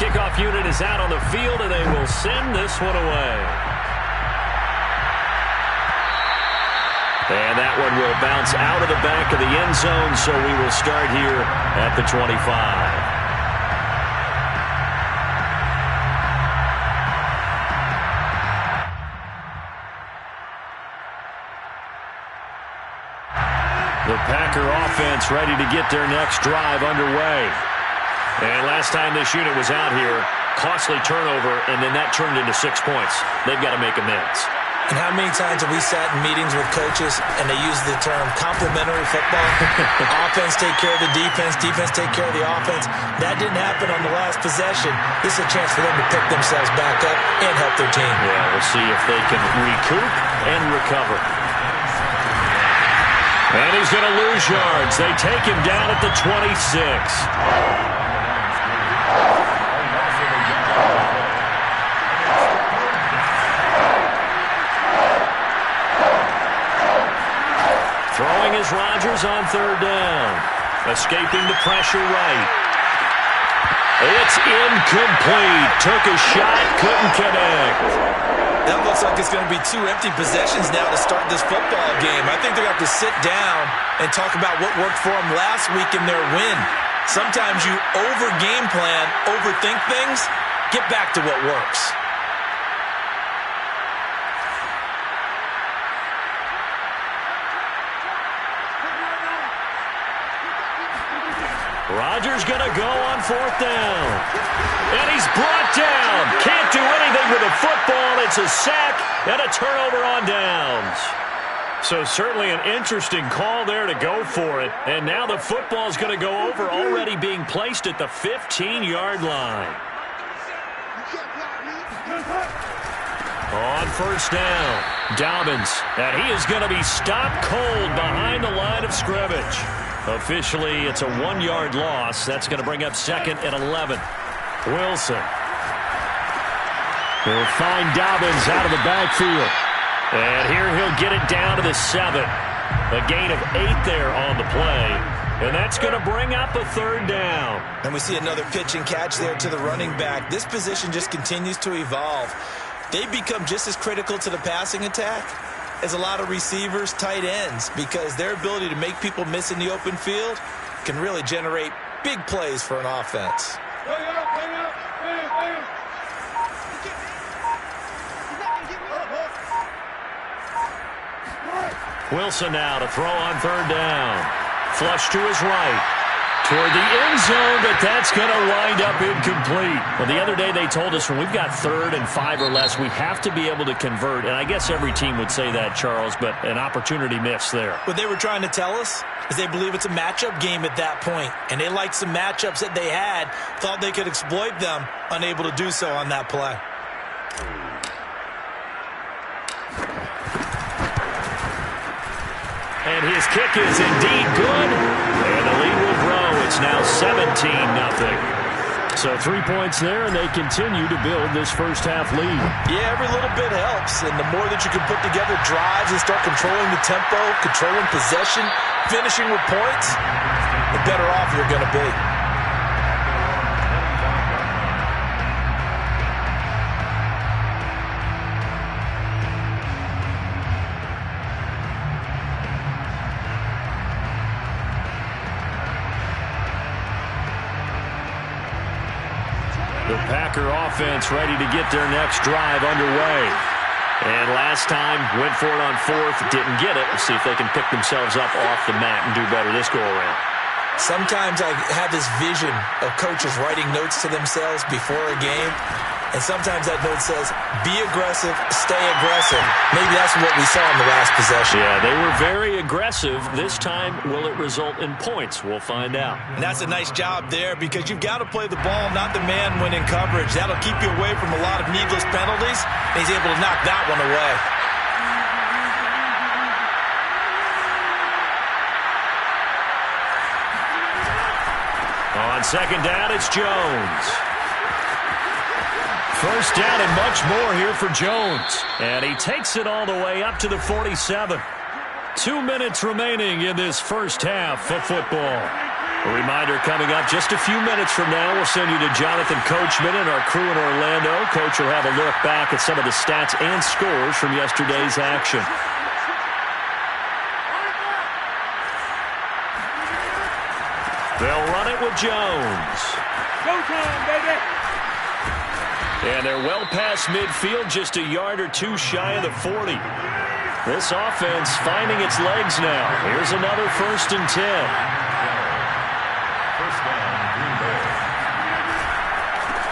Kickoff unit is out on the field, and they will send this one away. And that one will bounce out of the back of the end zone, so we will start here at the 25. The Packer offense ready to get their next drive underway. And last time this unit was out here, costly turnover, and then that turned into 6 points. They've got to make amends. And how many times have we sat in meetings with coaches and they use the term complementary football? Offense take care of the defense, defense take care of the offense. That didn't happen on the last possession. This is a chance for them to pick themselves back up and help their team. Yeah, we'll see if they can recoup and recover. And he's going to lose yards. They take him down at the 26. Throwing is Rodgers on third down. Escaping the pressure right. It's incomplete. Took a shot, couldn't connect. That looks like it's going to be 2 empty possessions now to start this football game. I think they're going to have to sit down and talk about what worked for them last week in their win. Sometimes you over-game plan, overthink things, get back to what works. Rodgers going to go on fourth down. And he's brought down. Can't do anything with the football. It's a sack and a turnover on downs. So certainly an interesting call there to go for it. And now the football is going to go over, already being placed at the 15-yard line. On first down, Dobbins. And he is going to be stopped cold behind the line of scrimmage. Officially, it's a 1-yard loss. That's going to bring up second and 11. Wilson. He'll find Dobbins out of the backfield. And here he'll get it down to the 7. A gain of 8 there on the play. And that's going to bring up a third down. And we see another pitch and catch there to the running back. This position just continues to evolve. They become just as critical to the passing attack as a lot of receivers, tight ends, because their ability to make people miss in the open field can really generate big plays for an offense. Wilson now to throw on third down. Flush to his right. Toward the end zone, but that's going to wind up incomplete. Well, the other day they told us when we've got 3rd and 5 or less, we have to be able to convert. And I guess every team would say that, Charles, but an opportunity missed there. What they were trying to tell us is they believe it's a matchup game at that point. And they liked some matchups that they had, thought they could exploit them, unable to do so on that play. And his kick is indeed good. And the lead will grow. It's now 17-0. So 3 points there, and they continue to build this first half lead. Yeah, every little bit helps. And the more that you can put together drives and start controlling the tempo, controlling possession, finishing with points, the better off you're going to be. The Packer offense ready to get their next drive underway. And last time, went for it on 4th, didn't get it. Let's see if they can pick themselves up off the mat and do better this go-around. Sometimes I have this vision of coaches writing notes to themselves before a game. And sometimes that note says, be aggressive, stay aggressive. Maybe that's what we saw in the last possession. Yeah, they were very aggressive. This time, will it result in points? We'll find out. And that's a nice job there because you've got to play the ball, not the man when in coverage. That'll keep you away from a lot of needless penalties. And he's able to knock that one away. On second down, it's Jones. First down and much more here for Jones. And he takes it all the way up to the 47. 2 minutes remaining in this first half of football. A reminder coming up just a few minutes from now, we'll send you to Jonathan Coachman and our crew in Orlando. Coach will have a look back at some of the stats and scores from yesterday's action. They'll run it with Jones. Go time, baby. And they're well past midfield, just a yard or two shy of the 40. This offense finding its legs now. Here's another 1st and 10.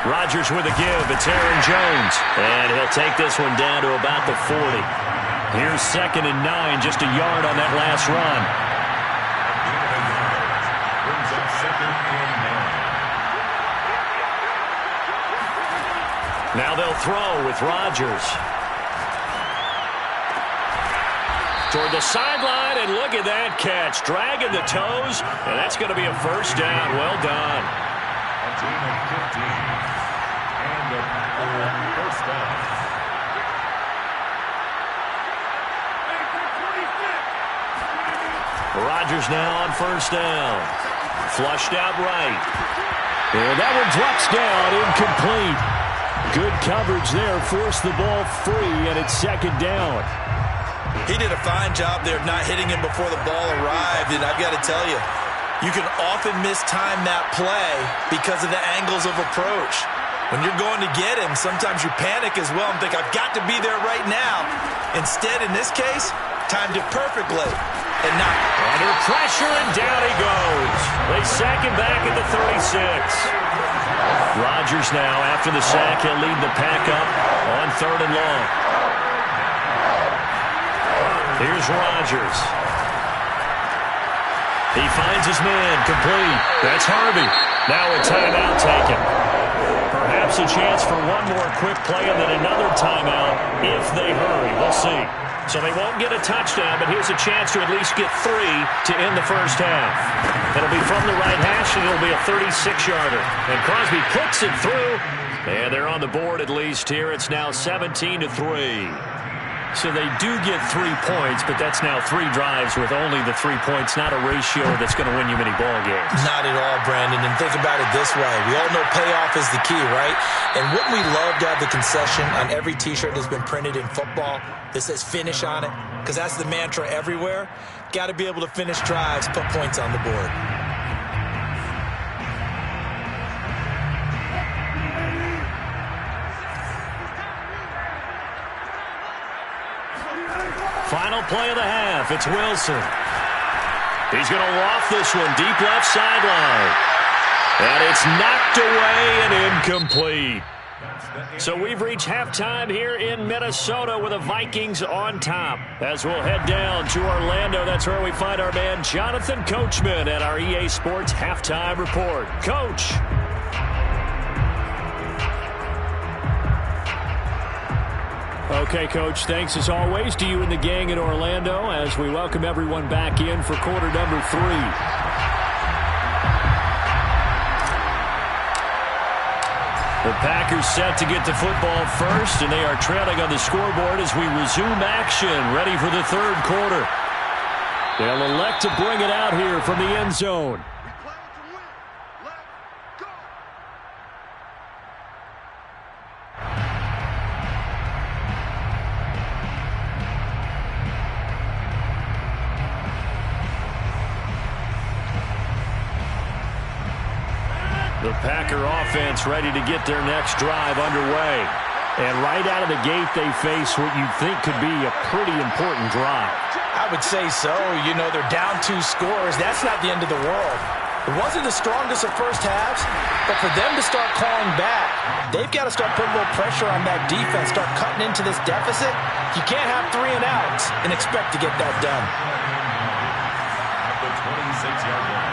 Rodgers with a give. It's Aaron Jones. And he'll take this one down to about the 40. Here's 2nd and 9, just a yard on that last run. Now they'll throw with Rodgers. Toward the sideline, and look at that catch. Dragging the toes, and that's going to be a 1st down. Well done. A team of 15. And a 1st down. Rodgers now on 1st down. Flushed out right. And that one drops down, incomplete. Good coverage there, forced the ball free, and it's 2nd down. He did a fine job there of not hitting him before the ball arrived, and I've got to tell you, you can often mistime that play because of the angles of approach. When you're going to get him, sometimes you panic as well and think, I've got to be there right now. Instead, in this case, timed it perfectly. And not under pressure, and down he goes. They sack him back at the 36. Rodgers now, after the sack, he'll lead the pack up on 3rd and long. Here's Rodgers. He finds his man, complete. That's Harvey. Now a timeout taken. Perhaps a chance for one more quick play and then another timeout if they hurry. We'll see. So they won't get a touchdown, but here's a chance to at least get 3 to end the 1st half. It'll be from the right hash, and it'll be a 36-yarder. And Crosby puts it through, and they're on the board at least here. It's now 17-3. So they do get 3 points, but that's now 3 drives with only the 3 points, not a ratio that's going to win you many ball games. Not at all, Brandon. And think about it this way. We all know payoff is the key, right? And wouldn't we love to have the concession on every T-shirt that's been printed in football that says finish on it? Because that's the mantra everywhere. Got to be able to finish drives, put points on the board. Final play of the half. It's Wilson. He's going to loft this one deep left sideline. And it's knocked away and incomplete. So we've reached halftime here in Minnesota with the Vikings on top. As we'll head down to Orlando, that's where we find our man Jonathan Coachman at our EA Sports Halftime Report. Coach. Okay, Coach, thanks as always to you and the gang in Orlando as we welcome everyone back in for quarter number 3. The Packers set to get the football first, and they are trailing on the scoreboard as we resume action, ready for the 3rd quarter. They'll elect to bring it out here from the end zone. The Packer offense ready to get their next drive underway. And right out of the gate, they face what you'd think could be a pretty important drive. I would say so. You know, they're down 2 scores. That's not the end of the world. It wasn't the strongest of first halves, but for them to start clawing back, they've got to start putting a little pressure on that defense, start cutting into this deficit. You can't have 3 and outs and expect to get that done. At the 26-yard line.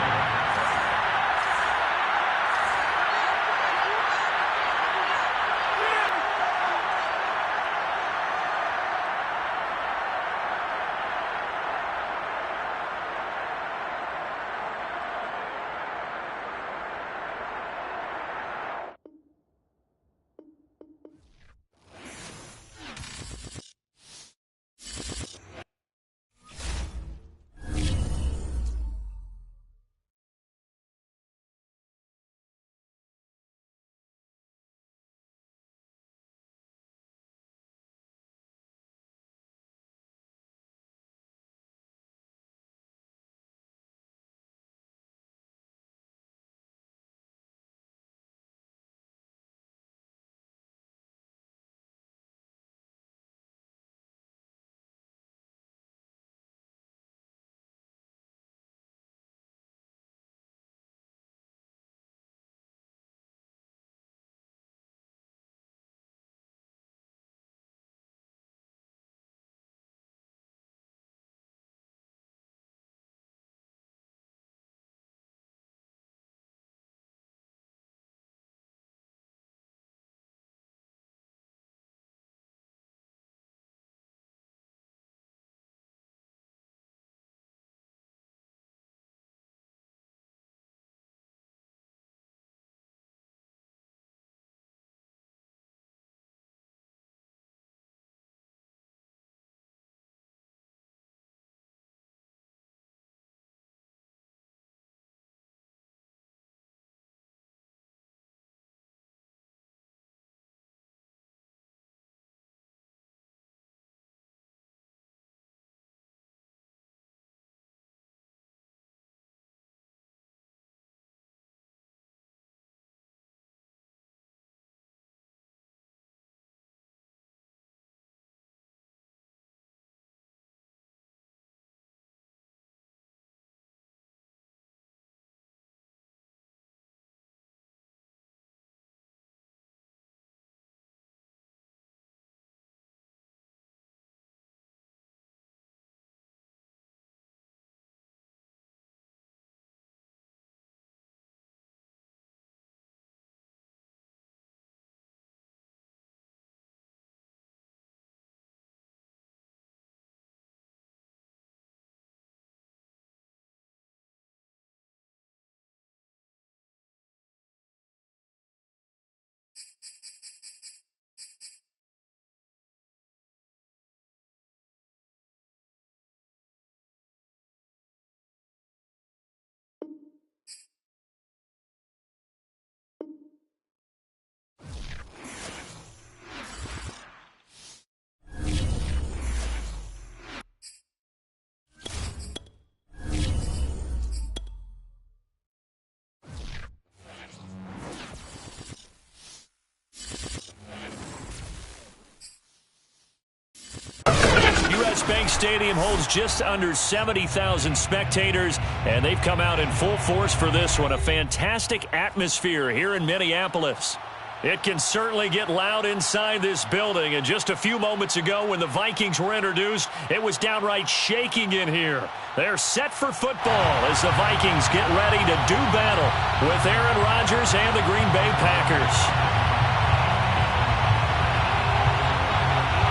Bank Stadium holds just under 70,000 spectators, and they've come out in full force for this one. A fantastic atmosphere here in Minneapolis. It can certainly get loud inside this building, and just a few moments ago when the Vikings were introduced, it was downright shaking in here. They're set for football as the Vikings get ready to do battle with Aaron Rodgers and the Green Bay Packers.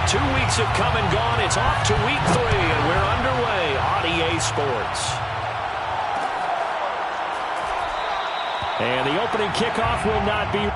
2 weeks have come and gone. It's off to week 3, and we're underway on EA Sports. And the opening kickoff will not be...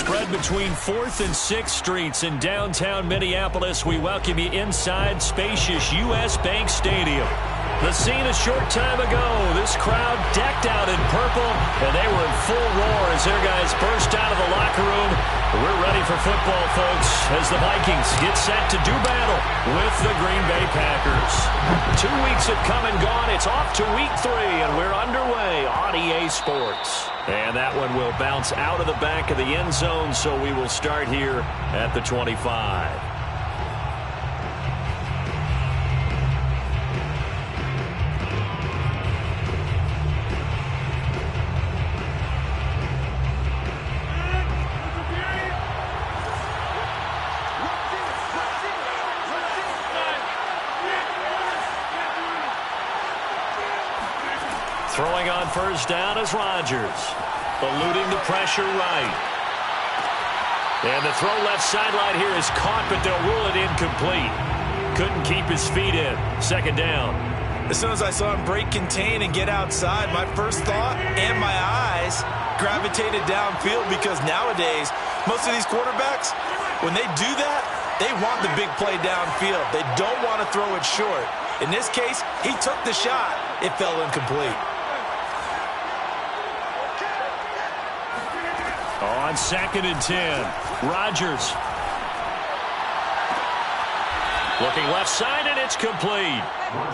Spread between 4th and 6th Streets in downtown Minneapolis, we welcome you inside spacious U.S. Bank Stadium. The scene a short time ago, this crowd decked out in purple, and they were in full roar as their guys burst out of the locker room. We're ready for football, folks, as the Vikings get set to do battle with the Green Bay Packers. 2 weeks have come and gone. It's off to week 3, and we're underway on EA Sports. And that one will bounce out of the back of the end zone, so we will start here at the 25. Throwing on first down is Rodgers. Eluding the pressure right. And the throw left sideline here is caught, but they'll rule it incomplete. Couldn't keep his feet in. Second down. As soon as I saw him break contain and get outside, my first thought and my eyes gravitated downfield, because nowadays, most of these quarterbacks, when they do that, they want the big play downfield. They don't want to throw it short. In this case, he took the shot. It fell incomplete. On 2nd and 10, Rodgers. Looking left side, and it's complete.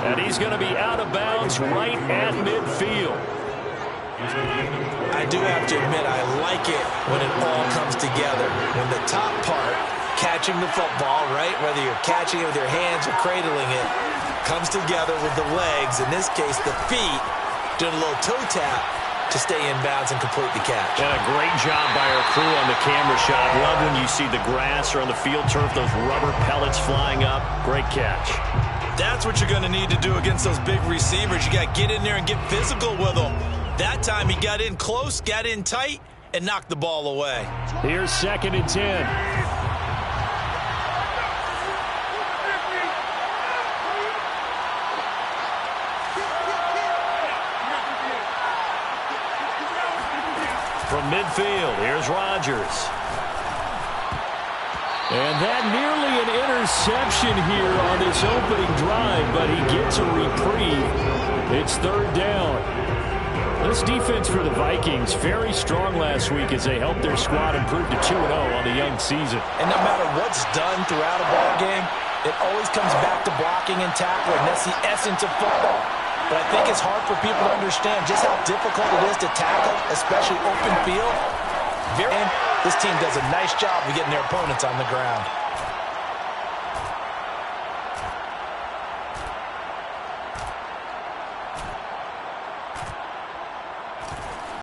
And he's going to be out of bounds right at midfield. I do have to admit, I like it when it all comes together. When the top part, catching the football, right, whether you're catching it with your hands or cradling it, comes together with the legs, in this case the feet, doing a little toe tap to stay in bounds and complete the catch. And a great job by our crew on the camera shot. Love when you see the grass or on the field turf, those rubber pellets flying up. Great catch. That's what you're going to need to do against those big receivers. You got to get in there and get physical with them. That time he got in close, got in tight, and knocked the ball away. Here's 2nd and 10. From midfield, here's Rodgers. And that nearly an interception here on this opening drive, but he gets a reprieve. It's 3rd down. This defense for the Vikings, very strong last week as they helped their squad improve to 2-0 on the young season. And no matter what's done throughout a ball game, it always comes back to blocking and tackling. That's the essence of football. But I think it's hard for people to understand just how difficult it is to tackle, especially open field. This team does a nice job of getting their opponents on the ground.